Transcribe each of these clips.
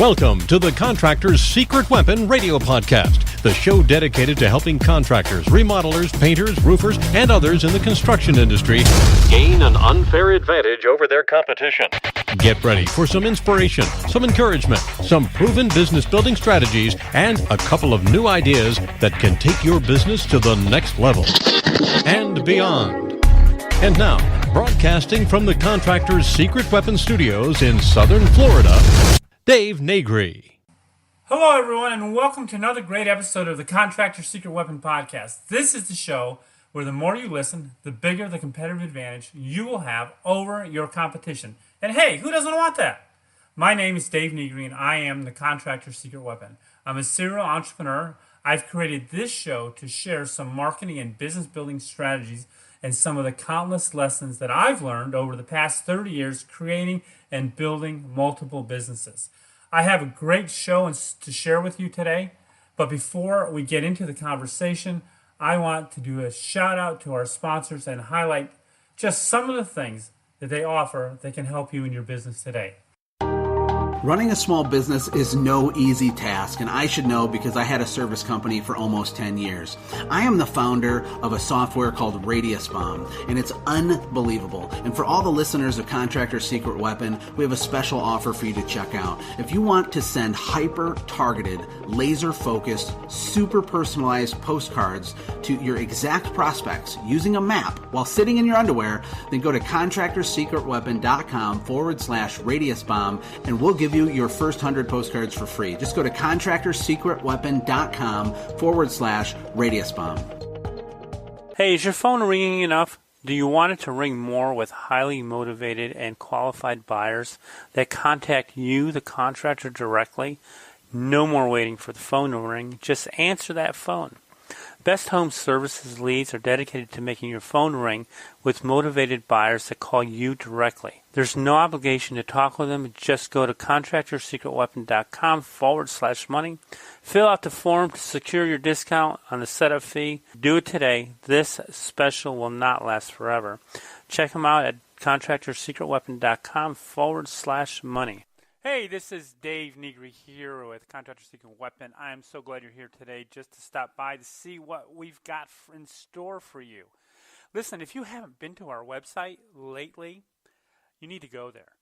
Welcome to the Contractor's Secret Weapon radio podcast, the show dedicated to helping contractors, remodelers, painters, roofers, and others in the construction industry gain an unfair advantage over their competition. Get ready for some inspiration, some encouragement, some proven business building strategies, and a couple of new ideas that can take your business to the next level and beyond. And now, broadcasting from the Contractor's Secret Weapon Studios in Southern Florida, Dave Negri. Hello, everyone, and welcome to another great episode of the Contractor's Secret Weapon Podcast. This is the show where the more you listen, the bigger the competitive advantage you will have over your competition. And hey, who doesn't want that? My name is Dave Negri, and I am the Contractor's Secret Weapon. I'm a serial entrepreneur. I've created this show to share some marketing and business building strategies and some of the countless lessons that I've learned over the past 30 years creating and building multiple businesses. I have a great show to share with you today, but before we get into the conversation, I want to do a shout out to our sponsors and highlight just some of the things that they offer that can help you in your business today. Running a small business is no easy task, and I should know because I had a service company for almost 10 years. I am the founder of a software called Radius Bomb, and it's unbelievable. And for all the listeners of Contractor's Secret Weapon, we have a special offer for you to check out. If you want to send hyper-targeted, laser-focused, super personalized postcards to your exact prospects using a map while sitting in your underwear, then go to contractorsecretweapon.com/Radius Bomb, and we'll give you your first 100 postcards for free. Just go to contractorsecretweapon.com/Radius Bomb. Hey, is your phone ringing enough? Do you want it to ring more with highly motivated and qualified buyers that contact you, the contractor, directly? No more waiting for the phone to ring. Just answer that phone. Best Home Services leads are dedicated to making your phone ring with motivated buyers that call you directly. There's no obligation to talk with them. Just go to contractorsecretweapon.com/money. Fill out the form to secure your discount on the setup fee. Do it today. This special will not last forever. Check them out at contractorsecretweapon.com/money. Hey, this is Dave Negri here with Contractor's Secret Weapon. I am so glad you're here today just to stop by to see what we've got in store for you. Listen, if you haven't been to our website lately, you need to go there.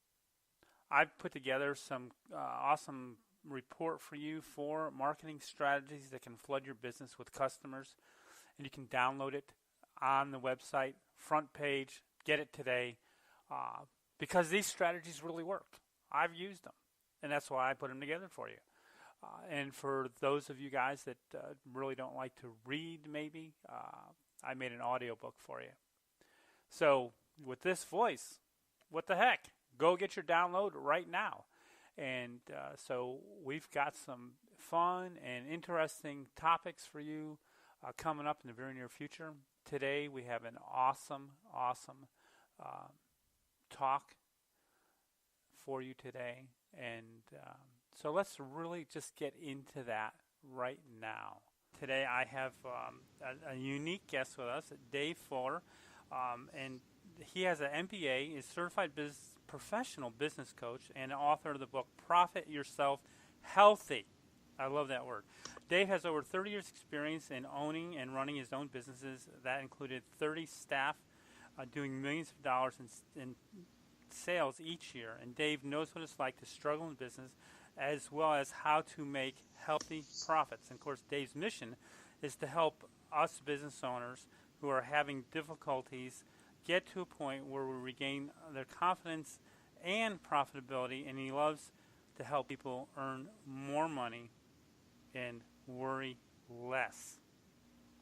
I've put together some awesome report for you for marketing strategies that can flood your business with customers, and you can download it on the website, front page, get it today, because these strategies really work. I've used them, and that's why I put them together for you. And for those of you guys that really don't like to read, maybe, I made an audiobook for you. So with this voice, what the heck? Go get your download right now. And so we've got some fun and interesting topics for you coming up in the very near future. Today we have an awesome talk for you today, and so let's really just get into that right now. Today I have a unique guest with us, Dave Fuller, and he has an MBA, is certified professional business coach, and author of the book Profit Yourself Healthy. I love that word. Dave has over 30 years experience in owning and running his own businesses. That included 30 staff doing millions of dollars in sales each year, and Dave knows what it's like to struggle in business as well as how to make healthy profits. And of course, Dave's mission is to help us business owners who are having difficulties get to a point where we regain their confidence and profitability, and he loves to help people earn more money and worry less,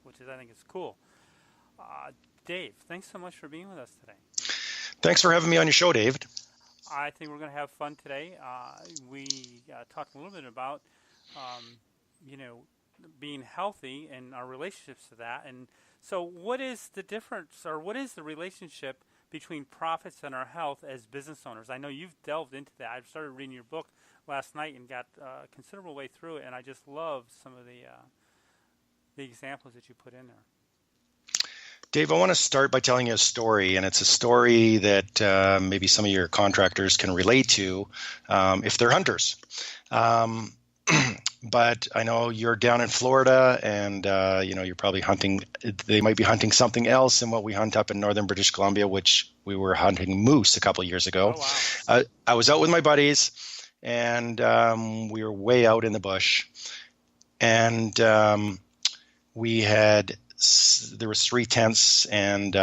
which I think is cool. Dave, thanks so much for being with us today. Thanks for having me on your show, David. I think we're going to have fun today. We talked a little bit about, being healthy and our relationships to that. And so what is the difference, or what is the relationship between profits and our health as business owners? I know you've delved into that. I started reading your book last night and got a considerable way through it, and I just love some of the examples that you put in there. Dave, I want to start by telling you a story, and it's a story that maybe some of your contractors can relate to if they're hunters. Um, but I know you're down in Florida, and you're probably hunting. They might be hunting something else than what we hunt up in northern British Columbia, which we were hunting moose a couple of years ago. Oh, wow. I was out with my buddies, and we were way out in the bush, and there was 3 tents, and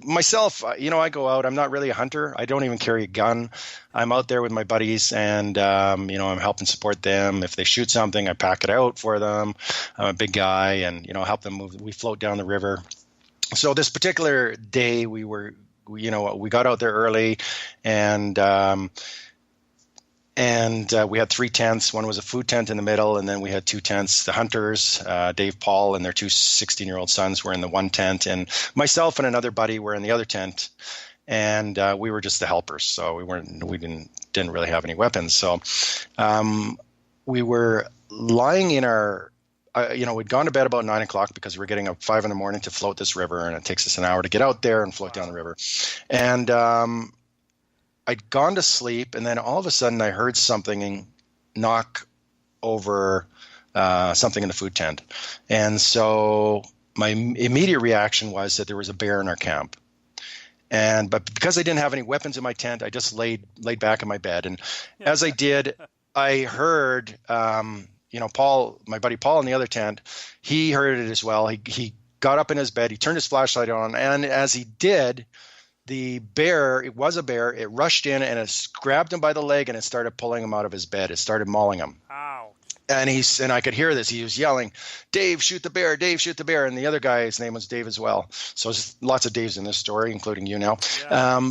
myself, I go out. I'm not really a hunter. I don't even carry a gun. I'm out there with my buddies, and I'm helping support them. If they shoot something, I pack it out for them. I'm a big guy, and help them move. We float down the river. So this particular day, we got out there early, and we had 3 tents. One was a food tent in the middle, and then we had 2 tents. The hunters, Dave, Paul, and their 2 16-year-old sons were in the one tent, and myself and another buddy were in the other tent. And we were just the helpers, so we didn't really have any weapons. So we were lying in our. We'd gone to bed about 9 o'clock because we were getting up 5 in the morning to float this river, and it takes us an hour to get out there and float down the river. And I'd gone to sleep, and then all of a sudden I heard something knock over something in the food tent. And so my immediate reaction was that there was a bear in our camp. But because I didn't have any weapons in my tent, I just laid back in my bed. And as I did, I heard, Paul, my buddy Paul in the other tent, he heard it as well. He got up in his bed, he turned his flashlight on, and as he did, the bear, it was a bear, it rushed in and it grabbed him by the leg and it started pulling him out of his bed. It started mauling him. Ow. And I could hear this. He was yelling, "Dave, shoot the bear, Dave, shoot the bear." And the other guy, his name was Dave as well. So there's lots of Daves in this story, including you now. Yeah.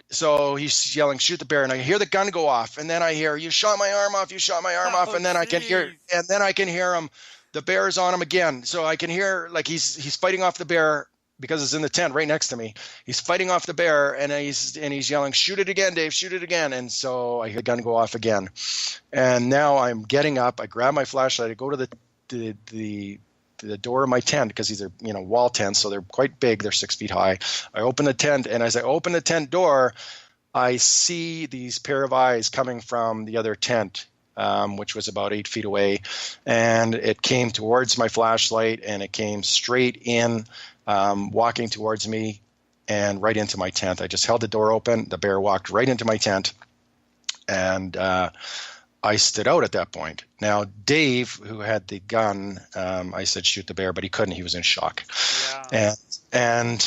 So he's yelling, "Shoot the bear." And I hear the gun go off. And then I hear, "You shot my arm off, you shot my arm off." And then I can hear him. The bear is on him again. So I can hear like he's fighting off the bear, because it's in the tent right next to me. He's fighting off the bear, and he's yelling, "Shoot it again, Dave, shoot it again." And so I hear the gun go off again. And now I'm getting up. I grab my flashlight. I go to the door of my tent, because these are wall tents, so they're quite big. They're 6 feet high. I open the tent, and as I open the tent door, I see these pair of eyes coming from the other tent, which was about 8 feet away. And it came towards my flashlight, and it came straight in, walking towards me and right into my tent. I just held the door open. The bear walked right into my tent, and I stood out at that point. Now, Dave, who had the gun, I said, "Shoot the bear," but he couldn't. He was in shock. Yeah. And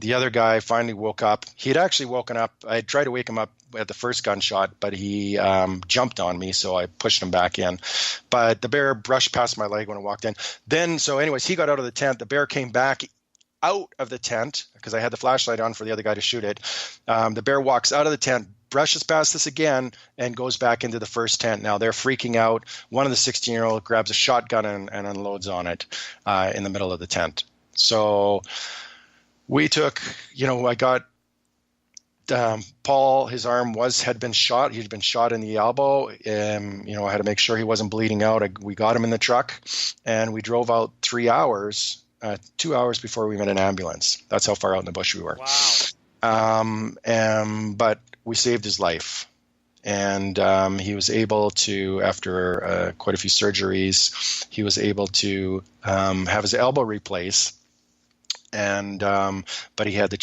the other guy finally woke up. He had actually woken up. I tried to wake him up at the first gunshot, but he jumped on me, so I pushed him back in. But the bear brushed past my leg when I walked in. Anyways, he got out of the tent. The bear came back out of the tent because I had the flashlight on for the other guy to shoot it. The bear walks out of the tent, brushes past us again, and goes back into the first tent. Now they're freaking out. One of the 16-year-old grabs a shotgun and unloads on it in the middle of the tent. So we took, I got Paul, his arm had been shot. He'd been shot in the elbow. I had to make sure he wasn't bleeding out. We got him in the truck, and we drove out 3 hours, 2 hours before we met an ambulance. That's how far out in the bush we were. Wow. But we saved his life. And he was able to, after quite a few surgeries, he was able to have his elbow replaced. But he had a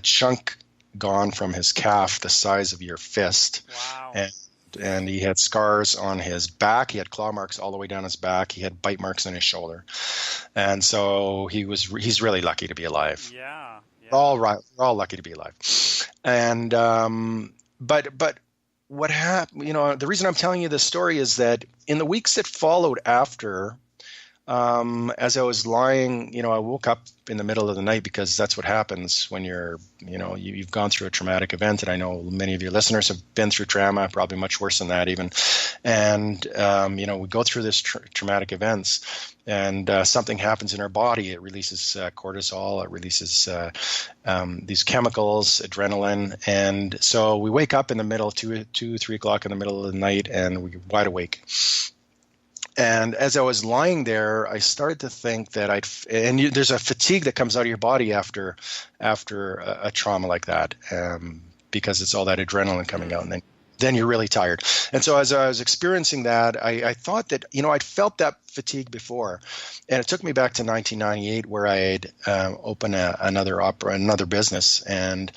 chunk gone from his calf the size of your fist. Wow. And he had scars on his back. He had claw marks all the way down his back. He had bite marks on his shoulder. And so he's really lucky to be alive. Yeah. We're all lucky to be alive. And but what happened, the reason I'm telling you this story is that in the weeks that followed after, as I was lying, I woke up in the middle of the night, because that's what happens when you've gone through a traumatic event. And I know many of your listeners have been through trauma, probably much worse than that even. And, we go through this traumatic events, and something happens in our body. It releases cortisol. It releases these chemicals, adrenaline. And so we wake up in the middle, 2, 3 o'clock in the middle of the night, and we're wide awake. And as I was lying there, I started to think that there's a fatigue that comes out of your body after a trauma like that, because it's all that adrenaline coming out, and then you're really tired. And so as I was experiencing that, I thought that, I'd felt that fatigue before. And it took me back to 1998 where I had opened another business. And,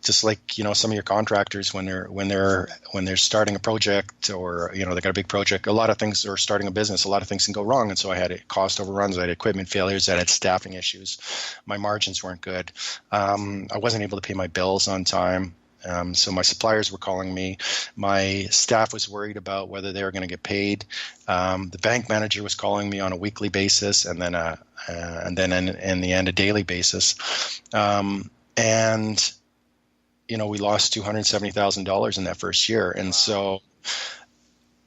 just like, some of your contractors when they're starting a project, or, they got a big project, a lot of things, or starting a business, a lot of things can go wrong. And so I had cost overruns, I had equipment failures, I had staffing issues. My margins weren't good. I wasn't able to pay my bills on time. So my suppliers were calling me. My staff was worried about whether they were going to get paid. The bank manager was calling me on a weekly basis, and then in the end, a daily basis. And we lost $270,000 in that first year. And so,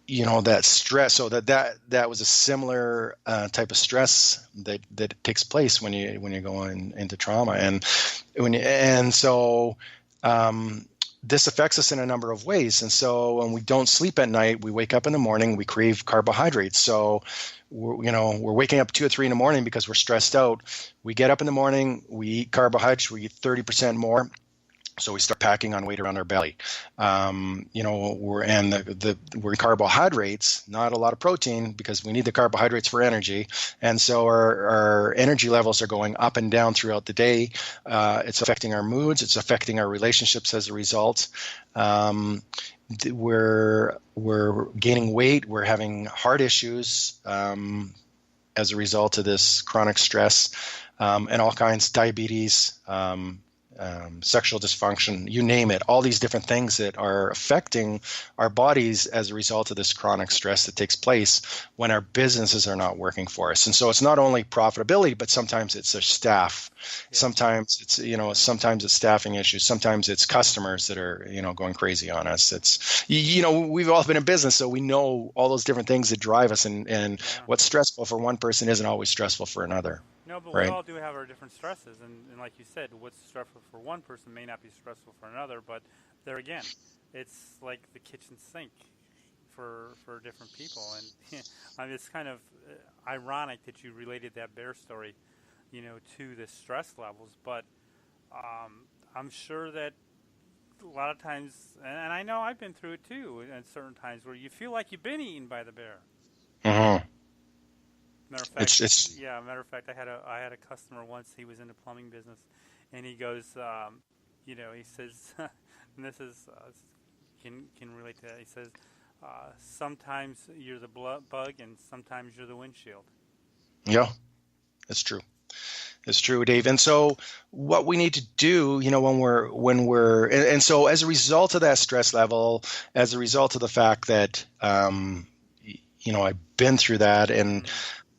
that stress, so that was a similar type of stress that takes place when you're going into trauma. This affects us in a number of ways. And so when we don't sleep at night, we wake up in the morning, we crave carbohydrates. So we're waking up 2 or 3 in the morning because we're stressed out. We get up in the morning, we eat carbohydrates, we eat 30% more. So we start packing on weight around our belly. We're in carbohydrates, not a lot of protein, because we need the carbohydrates for energy. And so our energy levels are going up and down throughout the day. It's affecting our moods. It's affecting our relationships as a result. We're gaining weight. We're having heart issues as a result of this chronic stress, and all kinds, diabetes, sexual dysfunction, you name it, all these different things that are affecting our bodies as a result of this chronic stress that takes place when our businesses are not working for us. And so it's not only profitability, but sometimes it's our staff. Yeah. Sometimes it's staffing issues. Sometimes it's customers that are, going crazy on us. It's, we've all been in business, so we know all those different things that drive us, and what's stressful for one person isn't always stressful for another. No, but right? We all do have our different stresses, and like you said, what's stressful for one person may not be stressful for another. But there again, it's like the kitchen sink for different people, and it's kind of ironic that you related that bear story, to the stress levels. But I'm sure that a lot of times, and I know I've been through it too, at certain times where you feel like you've been eaten by the bear. Mm-hmm. Matter of fact, I had a customer once. He was in the plumbing business, and he goes, he says, and this is can relate to that. He says, sometimes you're the bug, and sometimes you're the windshield. Yeah, that's true. It's true, Dave. And so what we need to do, and so as a result of that stress level, as a result of the fact that, I've been through that, and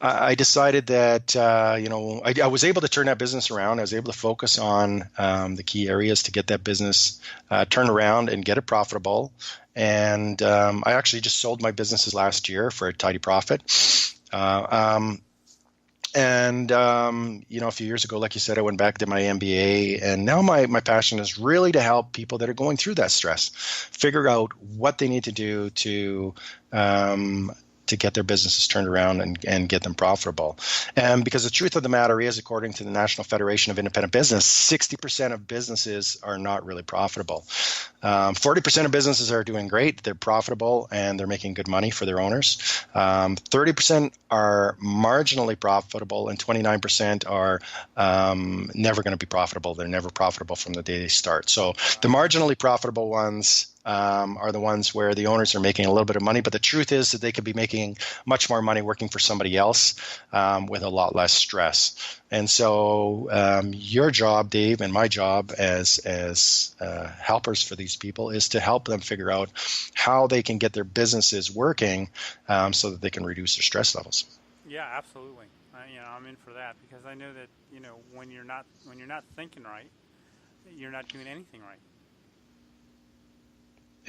I decided that, I was able to turn that business around. I was able to focus on the key areas to get that business turned around and get it profitable. And I actually just sold my businesses last year for a tidy profit. A few years ago, like you said, I went back to my MBA, and now my passion is really to help people that are going through that stress figure out what they need to do to get their businesses turned around and get them profitable. And because the truth of the matter is, according to the National Federation of Independent Business, 60% of businesses are not really profitable. 40% of businesses are doing great. They're profitable and they're making good money for their owners. 30% are marginally profitable, and 29% are never going to be profitable. They're never profitable from the day they start. So the marginally profitable ones are the ones where the owners are making a little bit of money, but the truth is that they could be making much more money working for somebody else with a lot less stress. And so your job, Dave, and my job as helpers for these people is to help them figure out how they can get their businesses working so that they can reduce their stress levels. Yeah, absolutely. I'm in for that, because I know that when you're not thinking right, you're not doing anything right.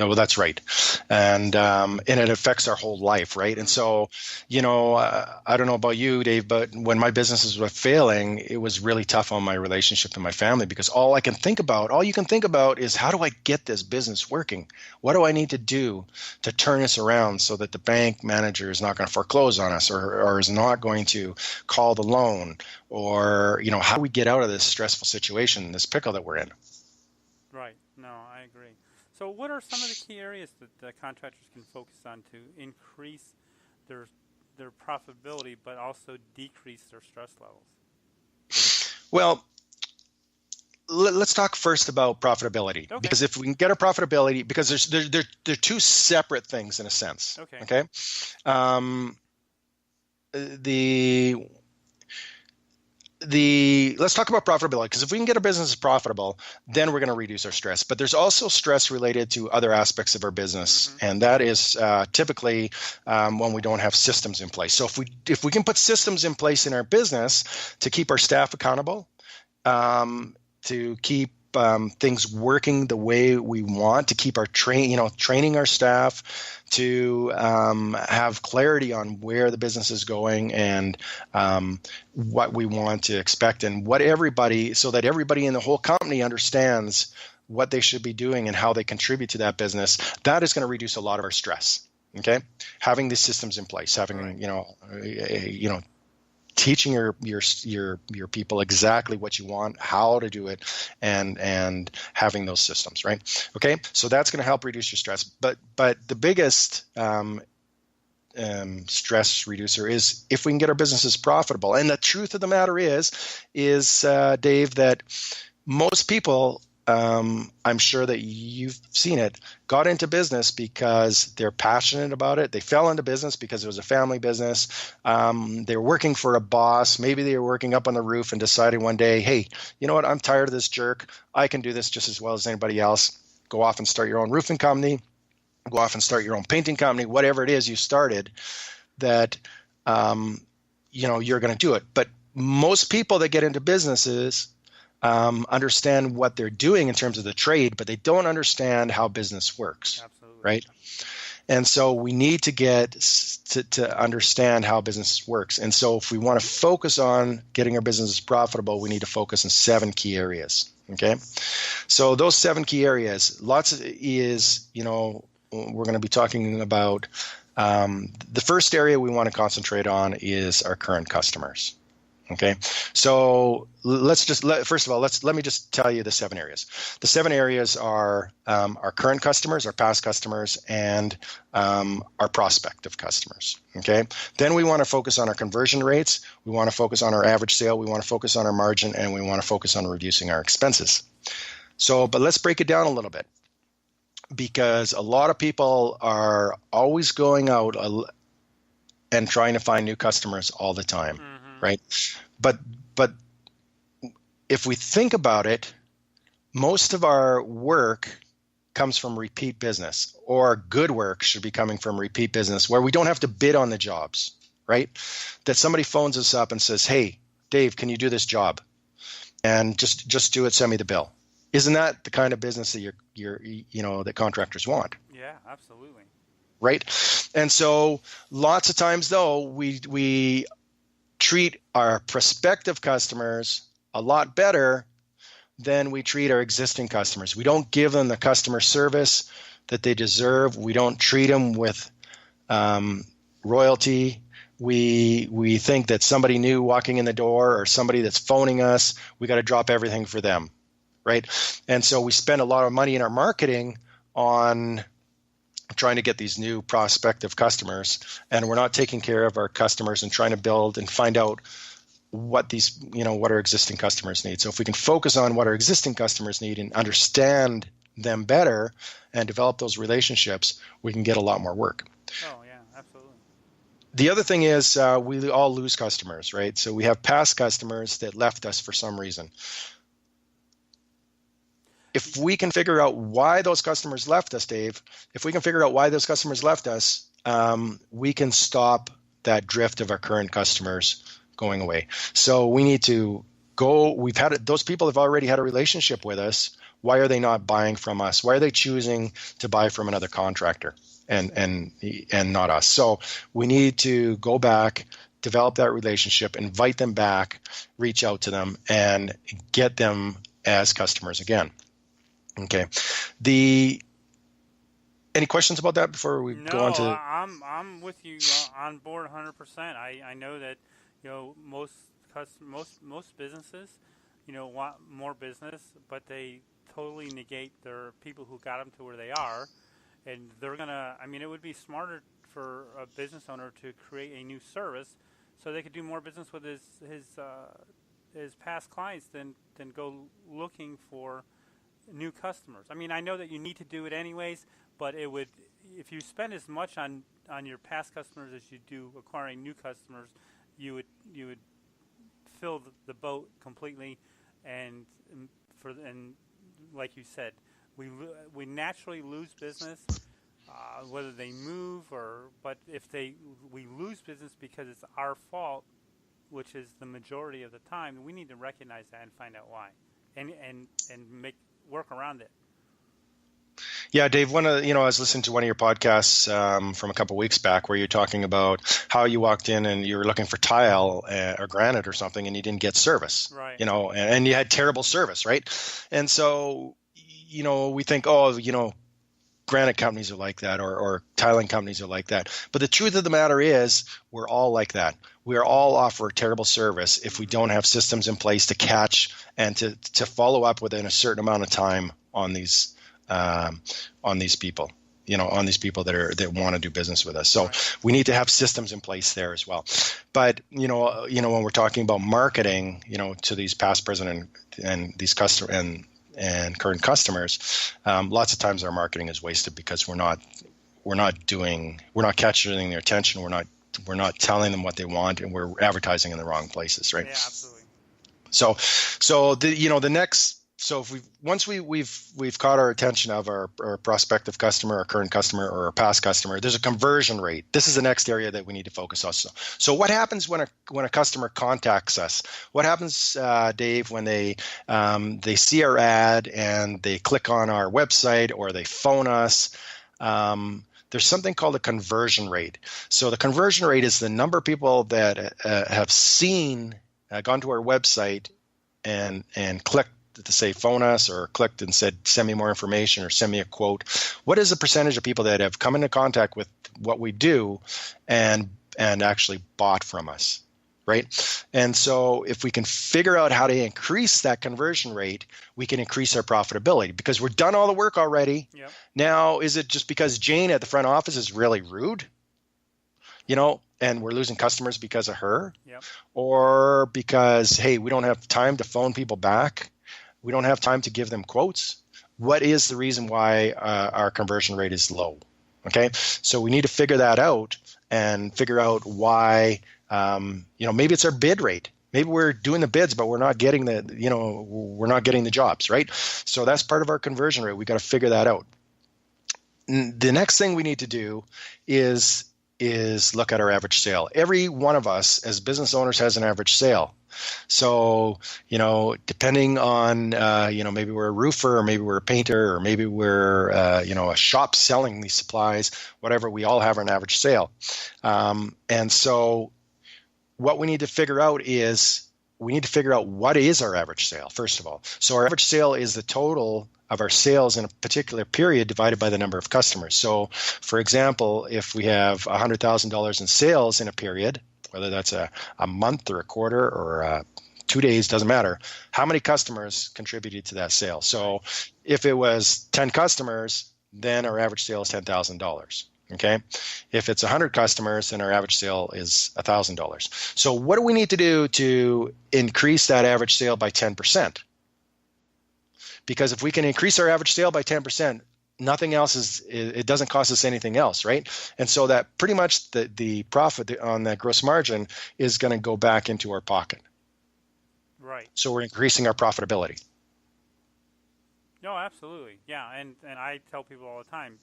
well, that's right, and it affects our whole life, right? And so, I don't know about you, Dave, but when my businesses were failing, it was really tough on my relationship and my family, because all you can think about is, how do I get this business working? What do I need to do to turn this around so that the bank manager is not going to foreclose on us, or is not going to call the loan, or how do we get out of this stressful situation, this pickle that we're in? Right. No, I agree. So what are some of the key areas that the contractors can focus on to increase their profitability, but also decrease their stress levels? Well, let's talk first about profitability, Okay. because if we can get our profitability, because they're two separate things in a sense. Okay. Let's talk about profitability, because if we can get our business profitable, then we're going to reduce our stress. But there's also stress related to other aspects of our business, and that is typically when we don't have systems in place. So if we can put systems in place in our business to keep our staff accountable, to keep things working the way we want, to keep our training our staff, to have clarity on where the business is going, and what we want to expect, and so that everybody in the whole company understands what they should be doing and how they contribute to that business. That is going to reduce a lot of our stress. Okay, having these systems in place, having teaching your people exactly what you want, how to do it, and having those systems, right? Okay, so that's going to help reduce your stress. But the biggest stress reducer is if we can get our businesses profitable. And the truth of the matter is Dave, that most people, I'm sure that you've seen it, got into business because they're passionate about it. They fell into business because it was a family business. They were working for a boss. Maybe they were working up on the roof and decided one day, hey, you know what? I'm tired of this jerk. I can do this just as well as anybody else. Go off and start your own roofing company. Go off and start your own painting company. Whatever it is you started, that you're going to do it. But most people that get into businesses understand what they're doing in terms of the trade, but they don't understand how business works. Absolutely. Right? And so we need to get to understand how business works. And so if we want to focus on getting our businesses profitable, we need to focus on 7 key areas. Okay? So those 7 key areas, we're going to be talking about, the first area we want to concentrate on is our current customers. Okay, so let me just tell you the 7 areas. The 7 areas are our current customers, our past customers, and our prospective customers. Okay, then we want to focus on our conversion rates. We want to focus on our average sale. We want to focus on our margin, and we want to focus on reducing our expenses. So, but let's break it down a little bit, because a lot of people are always going out and trying to find new customers all the time. Right. But if we think about it, most of our work comes from repeat business, or good work should be coming from repeat business, where we don't have to bid on the jobs, right? That somebody phones us up and says, hey, Dave, can you do this job? And just do it, send me the bill. Isn't that the kind of business that that contractors want? Yeah, absolutely. Right. And so lots of times, though, we treat our prospective customers a lot better than we treat our existing customers. We don't give them the customer service that they deserve. We don't treat them with royalty. We think that somebody new walking in the door, or somebody that's phoning us, we got to drop everything for them, right? And so we spend a lot of money in our marketing on trying to get these new prospective customers, and we're not taking care of our customers and trying to build and find out what our existing customers need. So if we can focus on what our existing customers need and understand them better and develop those relationships, we can get a lot more work. Oh, yeah, absolutely. The other thing is we all lose customers, right? So we have past customers that left us for some reason. If we can figure out why those customers left us, Dave, we can stop that drift of our current customers going away. So we need to go. Those people have already had a relationship with us. Why are they not buying from us? Why are they choosing to buy from another contractor and not us? So we need to go back, develop that relationship, invite them back, reach out to them, and get them as customers again. Okay. Any questions about that before we go on to? No, I'm with you on board 100%. I know that most businesses want more business, but they totally negate their people who got them to where they are, and they're gonna. I mean, it would be smarter for a business owner to create a new service so they could do more business with his past clients than go looking for new customers. I mean, I know that you need to do it anyways, but it would, if you spend as much on your past customers as you do acquiring new customers, you would fill the boat completely, and like you said, we naturally lose business, whether they move but if we lose business because it's our fault, which is the majority of the time, we need to recognize that and find out why, and work around it. Yeah, Dave, I was listening to one of your podcasts from a couple of weeks back where you're talking about how you walked in and you were looking for tile or granite or something and you didn't get service, right? And you had terrible service, right? And so, we think, granite companies are like that or tiling companies are like that. But the truth of the matter is we're all like that. We are all offer terrible service if we don't have systems in place to catch and to follow up within a certain amount of time on these people, on these people that want to do business with us. So we need to have systems in place there as well. But, when we're talking about marketing, to these past, present, and these customer and current customers, lots of times our marketing is wasted because we're not capturing their attention. We're not telling them what they want, and we're advertising in the wrong places, right? Yeah, absolutely. So once we've caught our attention of our prospective customer, our current customer, or our past customer, there's a conversion rate. This is the next area that we need to focus on. So what happens when a customer contacts us? What happens, Dave, when they see our ad and they click on our website or they phone us? There's something called a conversion rate. So the conversion rate is the number of people that have gone to our website and clicked to say phone us, or clicked and said send me more information or send me a quote. What is the percentage of people that have come into contact with what we do and actually bought from us, right? And so if we can figure out how to increase that conversion rate, we can increase our profitability because we're done all the work already. Yep. Now, is it just because Jane at the front office is really rude? And we're losing customers because of her? Yep. Or because, hey, we don't have time to phone people back? We don't have time to give them quotes? What is the reason why our conversion rate is low? Okay, so we need to figure that out and figure out why. Maybe it's our bid rate. Maybe we're doing the bids, but we're not getting the jobs, right? So that's part of our conversion rate. We got to figure that out. The next thing we need to do is look at our average sale. Every one of us as business owners has an average sale. So, depending on, maybe we're a roofer, or maybe we're a painter, or maybe we're, a shop selling these supplies, whatever, we all have an average sale. And so what we need to figure out is what is our average sale, first of all. So our average sale is the total of our sales in a particular period divided by the number of customers. So, for example, if we have $100,000 in sales in a period, whether that's a month or a quarter or 2 days, doesn't matter, how many customers contributed to that sale. So if it was 10 customers, then our average sale is $10,000. Okay. If it's 100 customers, then our average sale is $1,000. So what do we need to do to increase that average sale by 10%? Because if we can increase our average sale by 10%, nothing else it doesn't cost us anything else, right? And so that pretty much the profit on that gross margin is going to go back into our pocket. Right. So we're increasing our profitability. No, absolutely. Yeah, and I tell people all the time,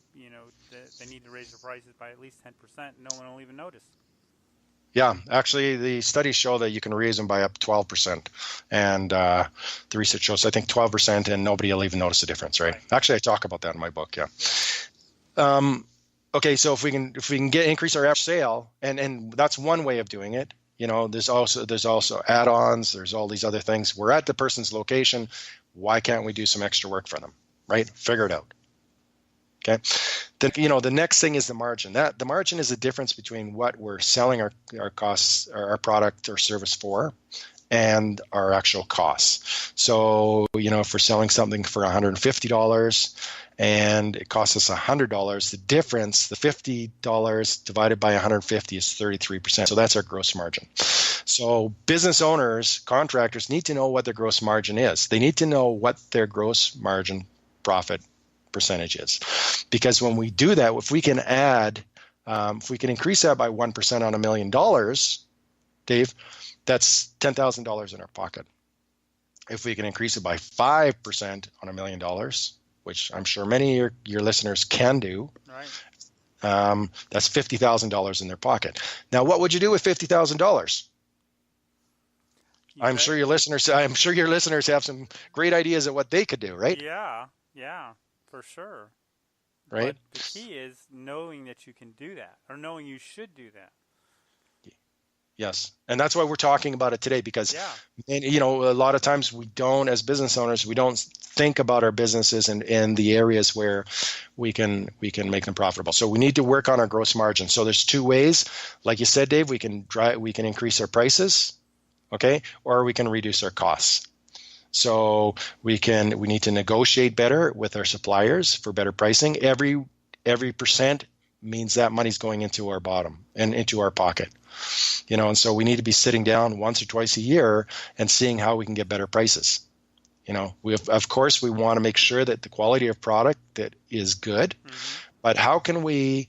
that they need to raise their prices by at least 10%. No one will even notice. Yeah, actually, the studies show that you can raise them by up to 12%. And the research shows, I think, 12%, and nobody will even notice the difference, right? Actually, I talk about that in my book, yeah. Okay, so if we can increase our average sale, and that's one way of doing it. There's also add-ons. There's all these other things. We're at the person's location. Why can't we do some extra work for them, right? Figure it out. Okay. Then, the next thing is the margin. The margin is the difference between what we're selling our costs, our product or service for, and our actual costs. So, if we're selling something for $150 and it costs us $100, the difference, the $50 divided by 150 is 33%. So that's our gross margin. So business owners, contractors need to know what their gross margin is. They need to know what their gross margin profit percentage is. Because when we do that, if we can increase that by 1% on $1 million, Dave, that's $10,000 in our pocket. If we can increase it by 5% on $1 million, which I'm sure many of your listeners can do, right? That's $50,000 in their pocket. Now, what would you do with $50,000? I'm sure your listeners have some great ideas of what they could do, right? Yeah, for sure. Right. But the key is knowing that you can do that, or knowing you should do that. Yes. And that's why we're talking about it today, because, a lot of times we don't, as business owners, we don't think about our businesses and the areas where we can make them profitable. So we need to work on our gross margin. So there's two ways. Like you said, Dave, we can increase our prices, okay, or we can reduce our costs. So we need to negotiate better with our suppliers for better pricing. Every percent means that money's going into our bottom and into our pocket. And so we need to be sitting down once or twice a year and seeing how we can get better prices. Of course, we want to make sure that the quality of product that is good, but how can we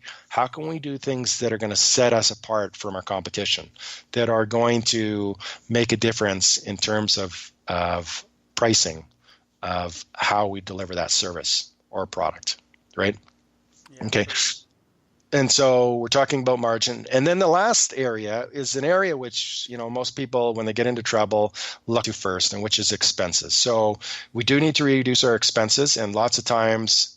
do things that are going to set us apart from our competition, that are going to make a difference in terms of pricing, of how we deliver that service or product, right? Yeah, okay. And so we're talking about margin. And then the last area is an area which, most people, when they get into trouble, look to first, and which is expenses. So we do need to reduce our expenses. And lots of times,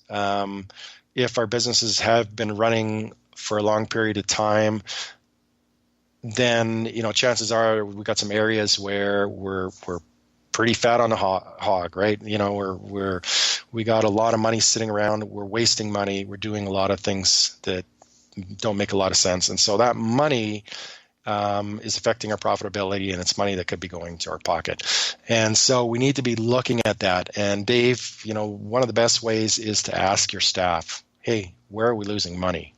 if our businesses have been running for a long period of time, then, chances are we've got some areas where we're pretty fat on the hog, right? We got a lot of money sitting around. We're wasting money. We're doing a lot of things that don't make a lot of sense. And so that money is affecting our profitability, and it's money that could be going to our pocket. And so we need to be looking at that. And Dave, one of the best ways is to ask your staff, hey, where are we losing money?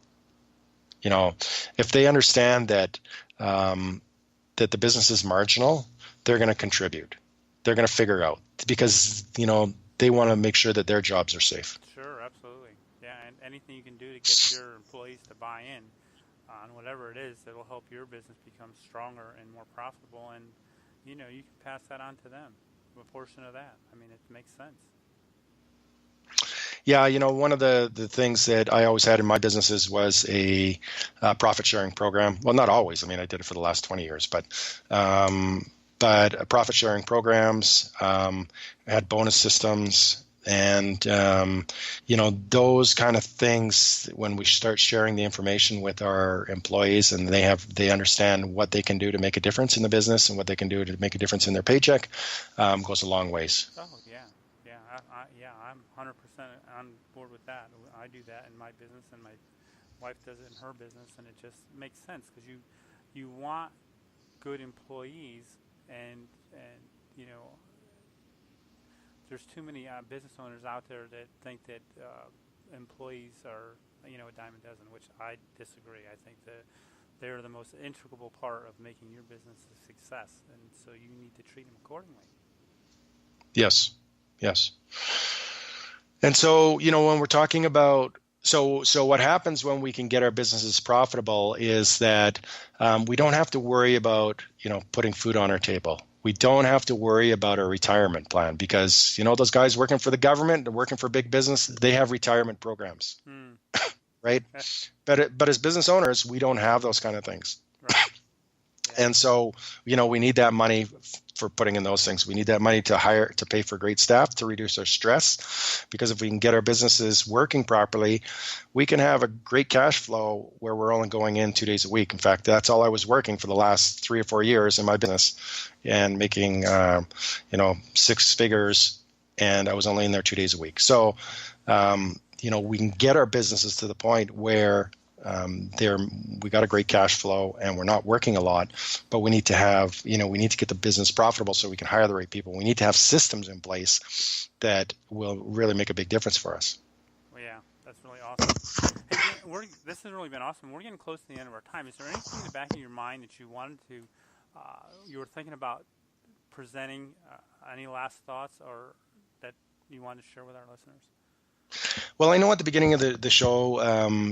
If they understand that the business is marginal, they're going to contribute. They're going to figure out, because, they want to make sure that their jobs are safe. Sure, absolutely. Yeah, and anything you can do to get your employees to buy in on whatever it is that will help your business become stronger and more profitable, and, you can pass that on to them, a portion of that. I mean, it makes sense. Yeah, one of the things that I always had in my businesses was a profit sharing program. Well, not always. I mean, I did it for the last 20 years, but profit sharing programs, had bonus systems, and those kind of things. When we start sharing the information with our employees, and they understand what they can do to make a difference in the business and what they can do to make a difference in their paycheck, goes a long ways. Oh yeah, I'm 100% on board with that. I do that in my business, and my wife does it in her business, and it just makes sense, because you want good employees. And there's too many business owners out there that think that employees are, a dime a dozen, which I disagree. I think that they're the most integral part of making your business a success, and so you need to treat them accordingly. Yes. And so, when we're talking about So what happens when we can get our businesses profitable is that we don't have to worry about, putting food on our table. We don't have to worry about our retirement plan, because, those guys working for the government, they're working for big business, they have retirement programs, right? But as business owners, we don't have those kind of things. Right. And so, we need that money for putting in those things. We need that money to pay for great staff, to reduce our stress, because if we can get our businesses working properly, we can have a great cash flow where we're only going in 2 days a week. In fact, that's all I was working for the last 3 or 4 years in my business, and making, 6 figures, and I was only in there 2 days a week. So, we can get our businesses to the point where we got a great cash flow and we're not working a lot, but we need to get the business profitable so we can hire the right people. We need to have systems in place that will really make a big difference for us. Well, yeah, that's really awesome. Hey, this has really been awesome. We're getting close to the end of our time. Is there anything in the back of your mind that you wanted to, you were thinking about presenting, any last thoughts or that you wanted to share with our listeners? Well, I know at the beginning of the show,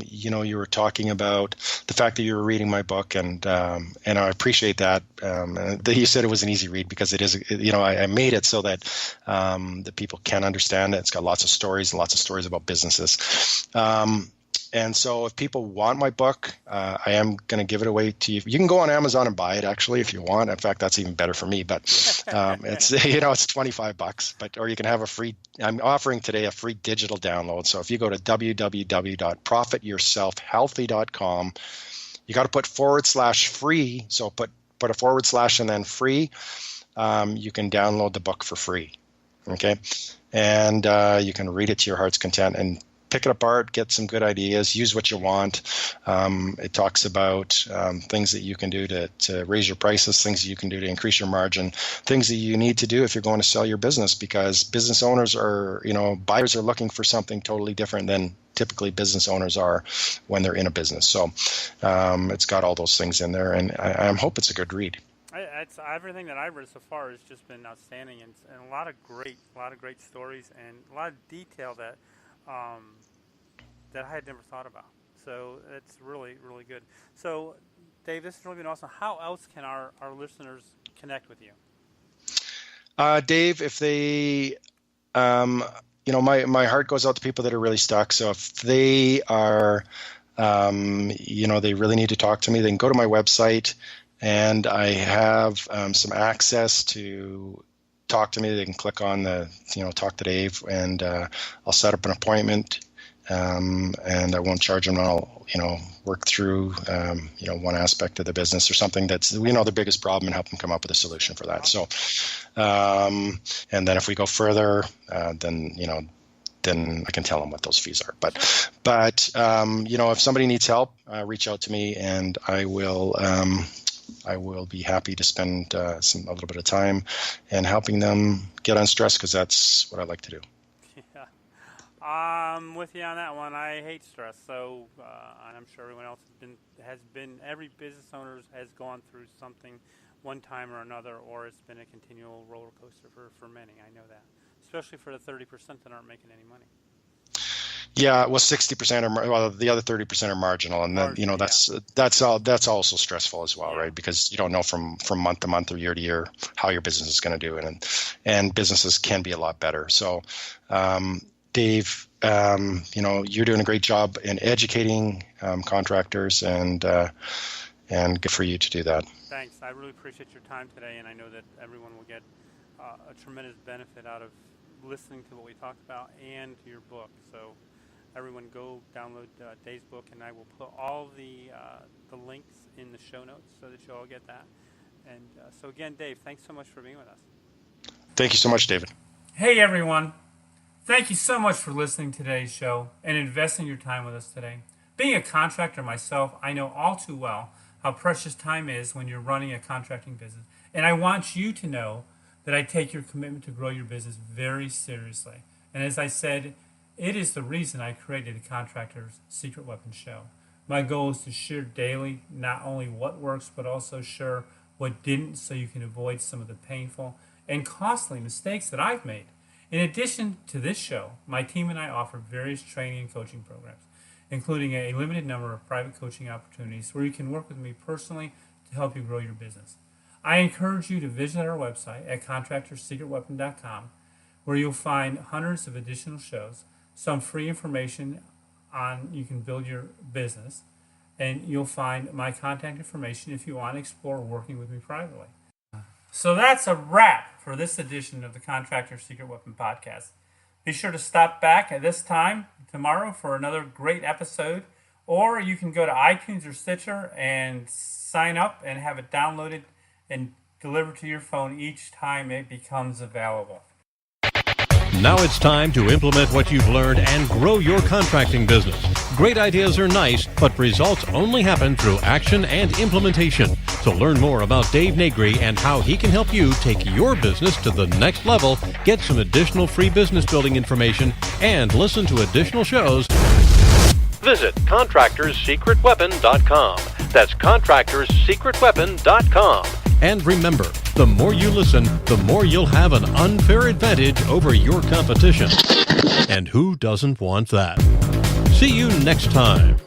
you were talking about the fact that you were reading my book, and I appreciate that. You said it was an easy read, because it is. I made it so that the people can understand it. It's got lots of stories about businesses. And so if people want my book, I am going to give it away to you. You can go on Amazon and buy it, actually, if you want. In fact, that's even better for me. But it's it's $25. Or you can have I'm offering today a free digital download. So if you go to www.profityourselfhealthy.com, you got to put /free. So put a / and then free. You can download the book for free. Okay, and you can read it to your heart's content and pick it apart, get some good ideas, use what you want. It talks about things that you can do to raise your prices, things that you can do to increase your margin, things that you need to do if you're going to sell your business, because business owners buyers are looking for something totally different than typically business owners are when they're in a business. So it's got all those things in there, and I hope it's a good read. It's everything that I've read so far has just been outstanding, and a lot of great stories and a lot of detail that I had never thought about. So it's really, really good. So, Dave, this has really been awesome. How else can our listeners connect with you? Dave, if they, my heart goes out to people that are really stuck. So if they are, they really need to talk to me, they can go to my website, and I have some access to talk to me. They can click on the, talk to Dave, and I'll set up an appointment, and I won't charge them. I'll, work through, one aspect of the business or something that's, the biggest problem, and help them come up with a solution for that. So, and then if we go further, then I can tell them what those fees are. But if somebody needs help, reach out to me, and I will be happy to spend a little bit of time and helping them get unstressed, because that's what I like to do. Yeah, I'm with you on that one. I hate stress, so and I'm sure everyone else every business owner has gone through something one time or another, or it's been a continual roller coaster for many. I know that, especially for the 30% that aren't making any money. Yeah, well, 60% the other 30% are marginal, and then that's also stressful as well, right? Because you don't know from month to month or year to year how your business is going to do, and businesses can be a lot better. So, Dave, you're doing a great job in educating contractors, and good for you to do that. Thanks. I really appreciate your time today, and I know that everyone will get a tremendous benefit out of listening to what we talked about and to your book. So everyone go download Dave's book, and I will put all the links in the show notes so that you all get that. And so again, Dave, thanks so much for being with us. Thank you so much, David. Hey, everyone. Thank you so much for listening to today's show and investing your time with us today. Being a contractor myself, I know all too well how precious time is when you're running a contracting business. And I want you to know that I take your commitment to grow your business very seriously. And as I said, it is the reason I created the Contractor's Secret Weapon Show. My goal is to share daily not only what works, but also share what didn't, so you can avoid some of the painful and costly mistakes that I've made. In addition to this show, my team and I offer various training and coaching programs, including a limited number of private coaching opportunities where you can work with me personally to help you grow your business. I encourage you to visit our website at contractorsecretweapon.com, where you'll find hundreds of additional shows, some free information on you can build your business, and you'll find my contact information if you want to explore working with me privately. So that's a wrap for this edition of the Contractor's Secret Weapon Podcast. Be sure to stop back at this time tomorrow for another great episode, or you can go to iTunes or Stitcher and sign up and have it downloaded and delivered to your phone each time it becomes available. Now it's time to implement what you've learned and grow your contracting business. Great ideas are nice, but results only happen through action and implementation. So learn more about Dave Negri and how he can help you take your business to the next level, get some additional free business building information, and listen to additional shows. Visit ContractorsSecretWeapon.com. That's ContractorsSecretWeapon.com. And remember, the more you listen, the more you'll have an unfair advantage over your competition. And who doesn't want that? See you next time.